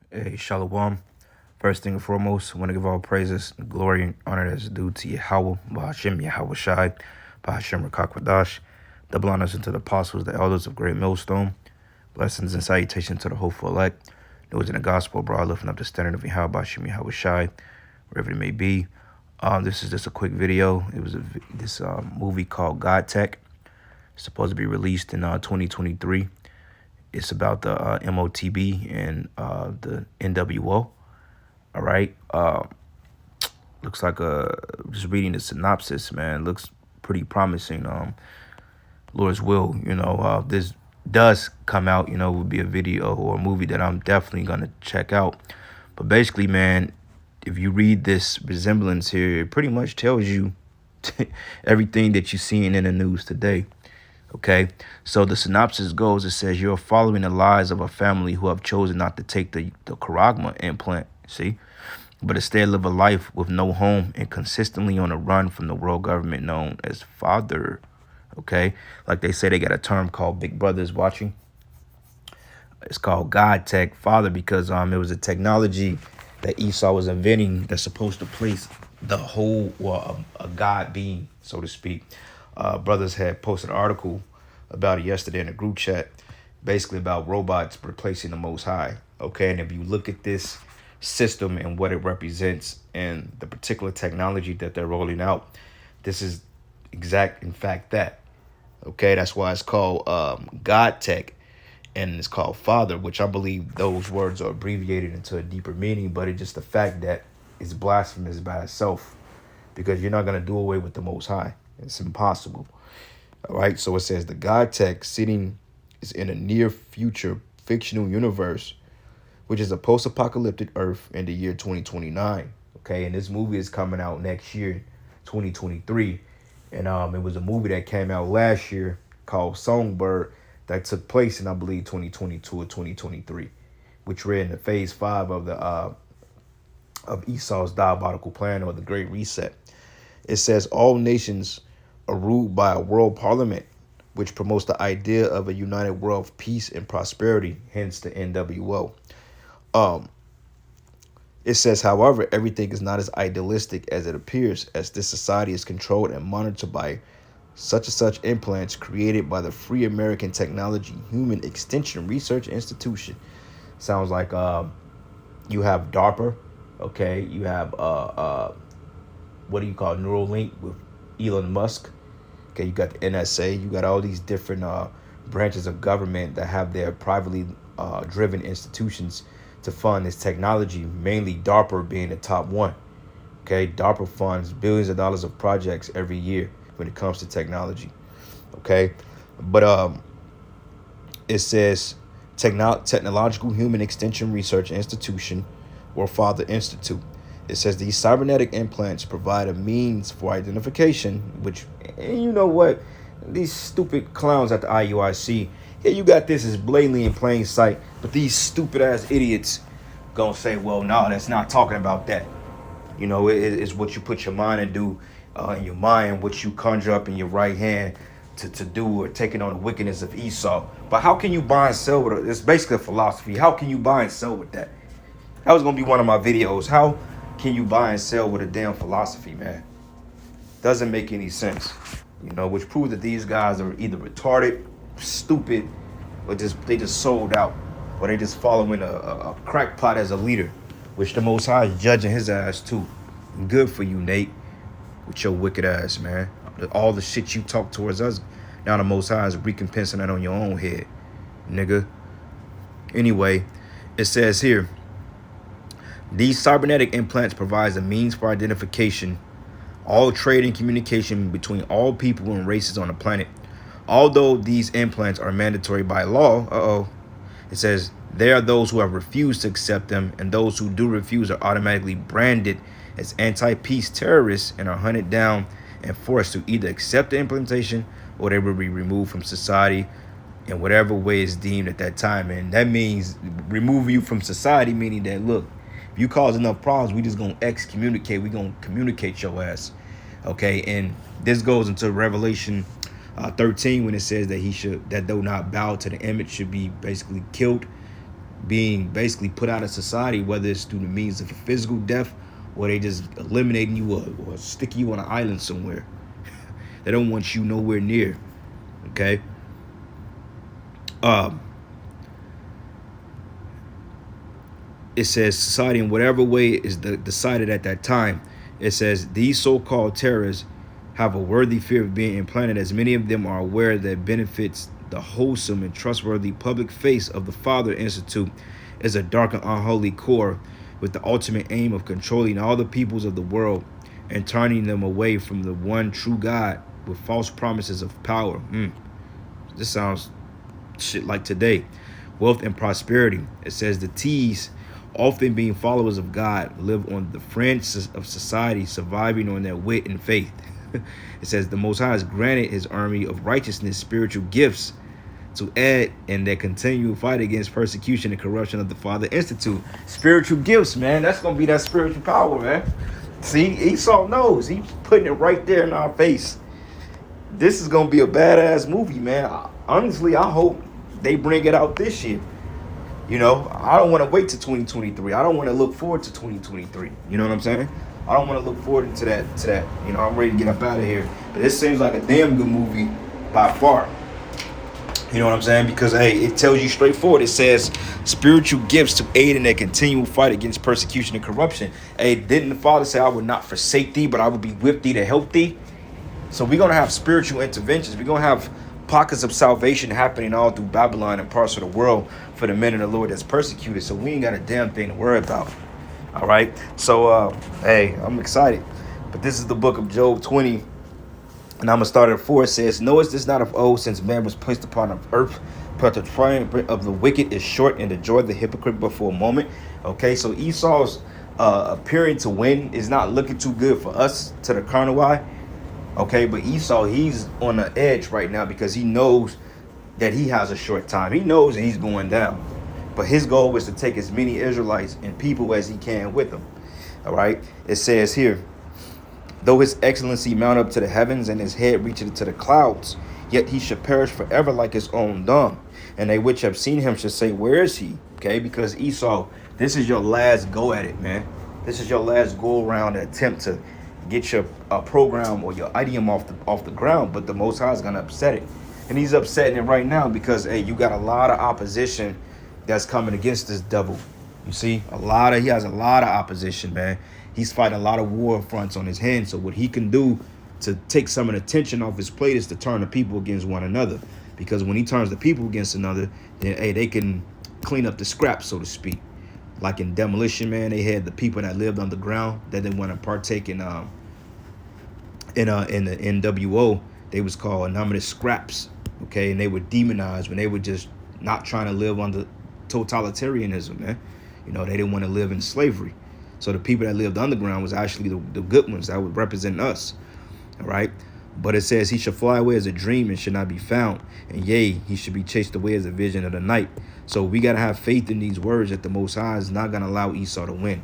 Hey, Shalom. First thing and foremost, I want to give all praises, glory, and honor that's due to Yahweh, Bahashem, Yahweh Shai, Bahashem Rakakwadash. Double honors into the apostles, the elders of Great Millstone. Blessings and salutations to the hopeful elect. Those in the gospel, broad, lifting up the standard of Yahweh, Bahashem, Yahweh Shai, wherever it may be. This is just a quick video. It was this movie called God Tech. It's supposed to be released in 2023. It's about the MOTB and the NWO. All right. Looks like just reading the synopsis, man, looks pretty promising. Lord's will, this does come out, would be a video or a movie that I'm definitely gonna check out. But basically, man, if you read this resemblance here, it pretty much tells you everything that you're seeing in the news today. Okay, so the synopsis goes, it says, you're following the lives of a family who have chosen not to take the charagma implant, see, but instead live a life with no home and consistently on a run from the world government known as father. Okay, like they say, they got a term called Big Brother's watching. It's called God Tech, father, because it was a technology that Esau was inventing that's supposed to place the whole, a God being, so to speak. Brothers had posted an article about it yesterday in a group chat, basically about robots replacing the Most High. Okay, and if you look at this system and what it represents and the particular technology that they're rolling out, this is in fact that. Okay, that's why it's called God Tech, and it's called Father, which I believe those words are abbreviated into a deeper meaning, but it's just the fact that it's blasphemous by itself, because you're not going to do away with the Most High. It's impossible. All right, so it says the God Tech sitting is in a near future fictional universe, which is a post-apocalyptic Earth in the year 2029. Okay, and this movie is coming out next year, 2023. And it was a movie that came out last year called Songbird that took place in, I believe, 2022 or 2023, which we're in the phase 5 of the of Esau's diabolical plan, or the Great Reset. It says all nations are ruled by a world parliament, which promotes the idea of a united world of peace and prosperity, hence the NWO. It says, however, everything is not as idealistic as it appears, as this society is controlled and monitored by such and such implants created by the Free American Technology Human Extension Research Institution. Sounds like you have DARPA, okay? You have what do you call Neuralink with Elon Musk? Okay, you got the NSA. You got all these different branches of government that have their privately driven institutions to fund this technology, mainly DARPA being the top one. Okay, DARPA funds billions of dollars of projects every year when it comes to technology. Okay, but it says Technological Human Extension Research Institution, or Father Institute. It says these cybernetic implants provide a means for identification, which, and you know what, these stupid clowns at the IUIC, here you got this is blatantly in plain sight, but these stupid ass idiots gonna say, well, no, that's not talking about that. It's what you put your mind to do, in your mind, what you conjure up in your right hand to do, or taking on the wickedness of Esau. But how can you buy and sell with it? It's basically a philosophy. How can you buy and sell with that? That was gonna be one of my videos. How can you buy and sell with a damn philosophy, man? Doesn't make any sense. Which proves that these guys are either retarded, stupid, or they just sold out, or they just following a crackpot as a leader, which the Most High is judging his ass too. Good for you, Nate, with your wicked ass, man. All the shit you talk towards us, now the Most High is recompensing that on your own head, nigga. Anyway, it says here, these cybernetic implants provides a means for identification, all trade and communication between all people and races on the planet. Although these implants are mandatory by law, it says there are those who have refused to accept them, and those who do refuse are automatically branded as anti-peace terrorists and are hunted down and forced to either accept the implementation or they will be removed from society in whatever way is deemed at that time. And that means remove you from society, meaning that, look, if you cause enough problems, we just gonna excommunicate. We gonna communicate your ass. Okay, and this goes into Revelation 13 when it says that that though not bow to the image should be basically killed, being basically put out of society, whether it's through the means of a physical death or they just eliminating you or stick you on an island somewhere. They don't want you nowhere near. Okay. Um, it says society in whatever way is decided at that time. It says these so-called terrorists have a worthy fear of being implanted, as many of them are aware that benefits the wholesome and trustworthy public face of the Father Institute is a dark and unholy core with the ultimate aim of controlling all the peoples of the world and turning them away from the one true God with false promises of power. This sounds shit like today. Wealth and prosperity. It says the T's, often being followers of God, live on the fringe of society, surviving on their wit and faith. It says the Most High has granted his army of righteousness spiritual gifts to add in their continual fight against persecution and corruption of the Father Institute. Spiritual gifts, man. That's going to be that spiritual power, man. See, Esau knows. He's putting it right there in our face. This is going to be a badass movie, man. Honestly, I hope they bring it out this year. You know, I don't want to wait to 2023. I don't want to look forward to 2023. You know what I'm saying? I don't want to look forward to that. You know, I'm ready to get up out of here. But this seems like a damn good movie by far. You know what I'm saying? Because, hey, it tells you straightforward. It says spiritual gifts to aid in their continual fight against persecution and corruption. Hey, didn't the Father say, I would not forsake thee, but I would be with thee to help thee? So we're going to have spiritual interventions. We're going to have pockets of salvation happening all through Babylon and parts of the world for the men of the Lord that's persecuted. So we ain't got a damn thing to worry about. All right. So, hey, I'm excited. But this is the book of Job 20. And I'm going to start at 4. It says, knowest this not of old, since man was placed upon the earth, but the triumph of the wicked is short, and the joy of the hypocrite but for a moment. Okay, so Esau's appearing to win is not looking too good for us to the carnal eye. Okay, but Esau, he's on the edge right now because he knows that he has a short time. He knows that he's going down. But his goal is to take as many Israelites and people as he can with him. All right, it says here, though his excellency mount up to the heavens and his head reacheth to the clouds, yet he should perish forever like his own dung. And they which have seen him should say, where is he? Okay, because Esau, this is your last go at it, man. This is your last go around attempt to get your program or your idiom off the ground. But the Most High is going to upset it. And he's upsetting it right now because, hey, you got a lot of opposition that's coming against this devil. You see, he has a lot of opposition, man. He's fighting a lot of war fronts on his hands. So what he can do to take some of the tension off his plate is to turn the people against one another. Because when he turns the people against another, then, hey, they can clean up the scraps, so to speak. Like in Demolition Man, they had the people that lived underground that didn't want to partake in the NWO. They was called anonymous scraps, okay? And they were demonized when they were just not trying to live under totalitarianism, man. You know, they didn't want to live in slavery. So the people that lived underground was actually the good ones that would represent us, all right? But it says he should fly away as a dream and should not be found. And yea, he should be chased away as a vision of the night. So we got to have faith in these words that the Most High is not going to allow Esau to win.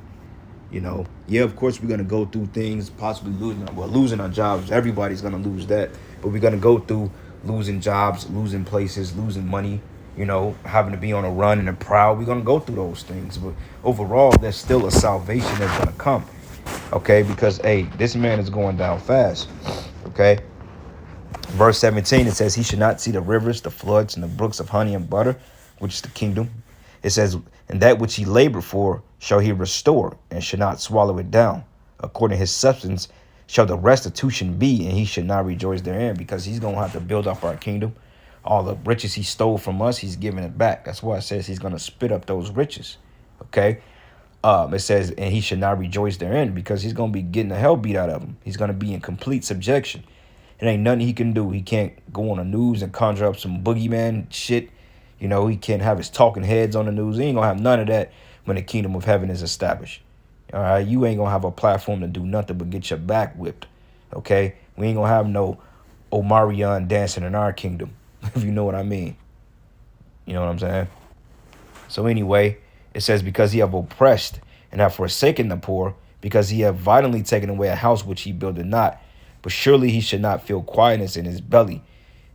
You know, yeah, of course, we're going to go through things, possibly losing our jobs. Everybody's going to lose that. But we're going to go through losing jobs, losing places, losing money, you know, having to be on a run and a prowl. We're going to go through those things. But overall, there's still a salvation that's going to come. Okay, because, hey, this man is going down fast. Okay. Verse 17, it says, he should not see the rivers, the floods, and the brooks of honey and butter, which is the kingdom. It says, and that which he labored for shall he restore, and should not swallow it down. According to his substance shall the restitution be, and he should not rejoice therein, because he's going to have to build up our kingdom. All the riches he stole from us, he's giving it back. That's why it says he's going to spit up those riches. Okay. It says, and he should not rejoice therein, because he's going to be getting the hell beat out of him. He's going to be in complete subjection. It ain't nothing he can do. He can't go on the news and conjure up some boogeyman shit. You know, he can't have his talking heads on the news. He ain't going to have none of that when the kingdom of heaven is established. All right, you ain't going to have a platform to do nothing but get your back whipped. Okay, we ain't going to have no Omarion dancing in our kingdom, if you know what I mean. You know what I'm saying? So anyway, it says, because he have oppressed and have forsaken the poor, because he have violently taken away a house which he builded not. But surely he should not feel quietness in his belly.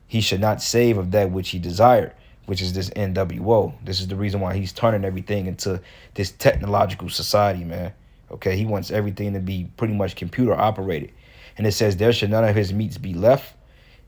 He should not save of that which he desired. which is this NWO. This is the reason why he's turning everything into this technological society, man. Okay, he wants everything to be pretty much computer operated. And it says, there should none of his meats be left.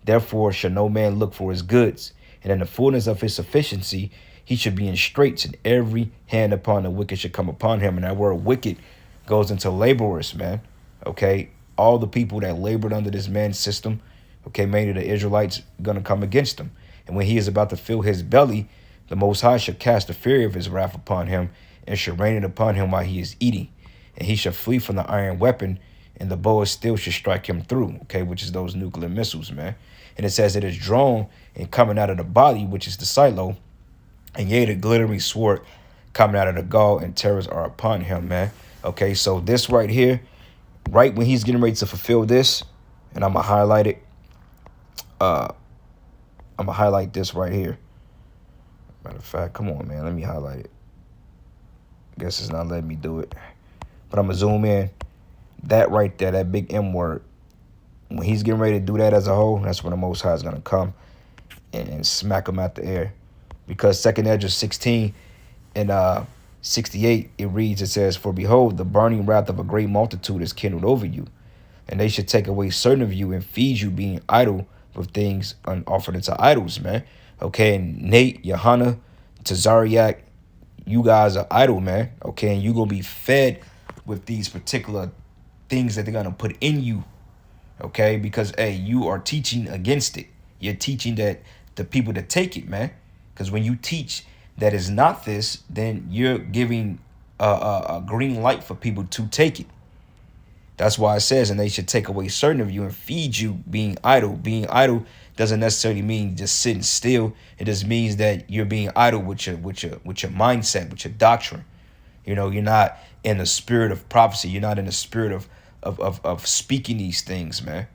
Therefore shall no man look for his goods. And in the fullness of his sufficiency, he should be in straits, and every hand upon the wicked should come upon him. And that word wicked goes into laborers, man. Okay, all the people that labored under this man's system, okay, mainly the Israelites, gonna come against him. And when he is about to fill his belly, the Most High shall cast the fury of his wrath upon him, and shall rain it upon him while he is eating. And he shall flee from the iron weapon, and the bow of steel should strike him through, okay, which is those nuclear missiles, man. And it says it is drawn and coming out of the body, which is the silo, and yea, the glittering sword coming out of the gall, and terrors are upon him, man. Okay, so this right here, right when he's getting ready to fulfill this, and I'm going to highlight it. I'm going to highlight this right here. Matter of fact, come on, man. Let me highlight it. Guess it's not letting me do it. But I'm going to zoom in. That right there, that big M word. When he's getting ready to do that as a whole, that's when the Most High is going to come and smack him out the air. Because 2nd Ezra 16 and 68, it reads, it says, for behold, the burning wrath of a great multitude is kindled over you, and they should take away certain of you and feed you, being idle with things offered unto idols, man. Okay, and Nate, Johanna, Tazariak, you guys are idle, man. Okay, and you're going to be fed with these particular things that they're going to put in you. Okay, because, hey, you are teaching against it. You're teaching that the people that take it, man. Because when you teach that is not this, then you're giving a green light for people to take it. That's why it says, and they should take away certain of you and feed you, being idle. Being idle doesn't necessarily mean just sitting still. It just means that you're being idle with your mindset, with your doctrine. You know, you're not in the spirit of prophecy. You're not in the spirit of speaking these things, man.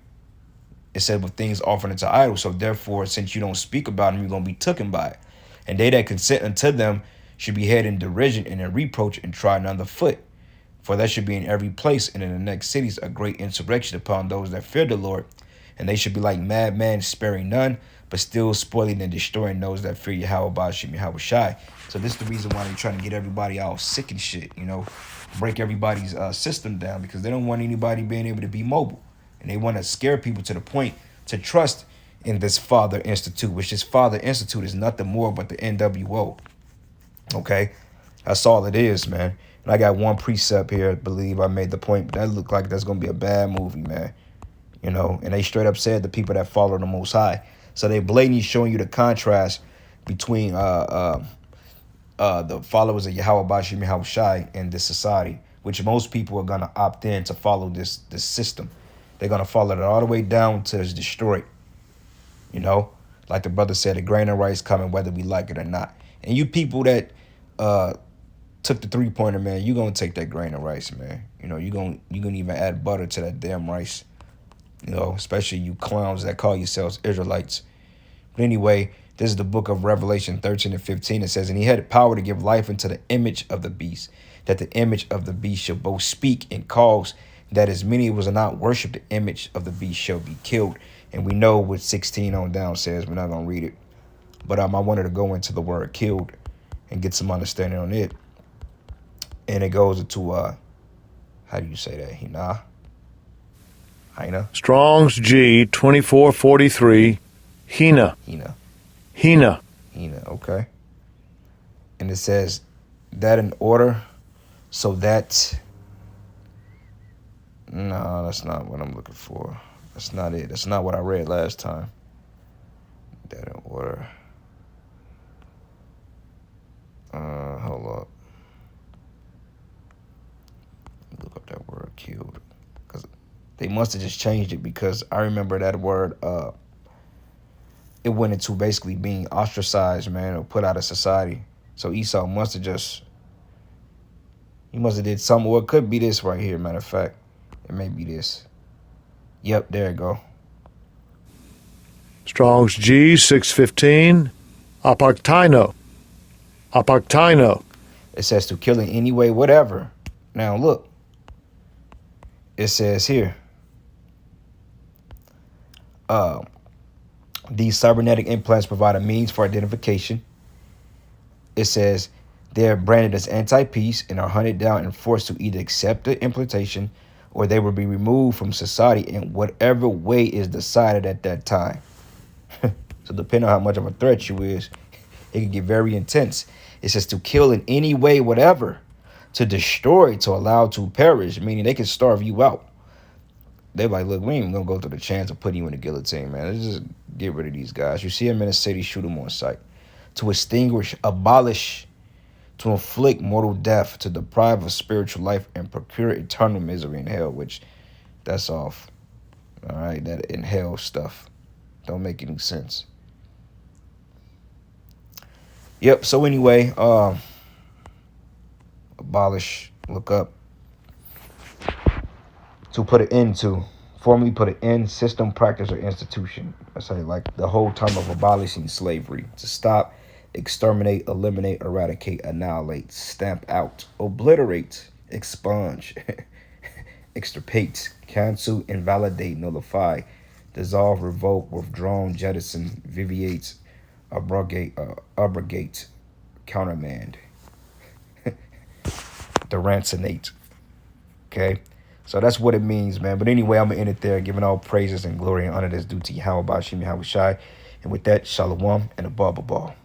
It said with things offered unto idols. So therefore, since you don't speak about them, you're going to be taken by it. And they that consent unto them should be held in derision and in reproach and trodden under foot. For that should be in every place and in the next cities a great insurrection upon those that fear the Lord. And they should be like madmen, sparing none, but still spoiling and destroying those that fear Yahweh Bashim Yahweh Shai. So this is the reason why they're trying to get everybody all sick and shit, you know, break everybody's system down, because they don't want anybody being able to be mobile. And they want to scare people to the point to trust in this Father Institute, which this Father Institute is nothing more but the NWO. Okay? That's all it is, man. And I got one precept here. I believe I made the point, but that looked like that's going to be a bad movie, man. You know, and they straight up said the people that follow the Most High. So they blatantly showing you the contrast between the followers of Yahweh Bashim Yahweh Shai and this society, which most people are going to opt in to follow this system. They're going to follow it all the way down to it's destroyed. You know, like the brother said, the grain of rice coming whether we like it or not. And you people that took the 3-pointer, man, you're going to take that grain of rice, man. You know, you're going to even add butter to that damn rice. You know, especially you clowns that call yourselves Israelites. But anyway, this is the book of Revelation 13 and 15. It says, and he had power to give life unto the image of the beast, that the image of the beast shall both speak and cause that as many as will not worship the image of the beast shall be killed. And we know what 16 on down says. We're not going to read it. But I wanted to go into the word killed and get some understanding on it. And it goes into, how do you say that? Hina? Strong's G 2443. Hina. Hina, okay. And it says that in order so that, no, that's not what I'm looking for. That's not it. That's not what I read last time. That in order. Hold up. Look up that word killed. Because they must have just changed it, because I remember that word, it went into basically being ostracized, man, or put out of society. So Esau must have just, he must have did something, or it could be this right here, matter of fact. It may be this. Yep, there you go. Strong's G 615. Apartino. It says to kill in any way, whatever. Now look. It says here. These cybernetic implants provide a means for identification it says they're branded as anti-peace and are hunted down and forced to either accept the implementation or they will be removed from society in whatever way is decided at that time. So depending on how much of a threat you is, it can get very intense. It says to kill in any way, whatever, to destroy, to allow to perish, meaning they can starve you out. They're like, look, we ain't gonna go through the chance of putting you in the guillotine, man. Let's just get rid of these guys. You see them in a city, shoot them on sight. To extinguish, abolish, to inflict mortal death, to deprive of spiritual life, and procure eternal misery in hell, which that's off. All right, that in hell stuff don't make any sense. Yep. So anyway, abolish, look up, to put an end to, formally put an end, system, practice, or institution. I say like the whole term of abolishing slavery, to stop, exterminate, eliminate, eradicate, annihilate, stamp out, obliterate, expunge, extirpate, cancel, invalidate, nullify, dissolve, revoke, withdrawn, jettison, viviate, abrogate, countermand, derancinate. Okay? So that's what it means, man. But anyway, I'm going to end it there, giving all praises and glory and honor that's due to Yahweh Bashim Yahweh Shai. And with that, shalom and a ball.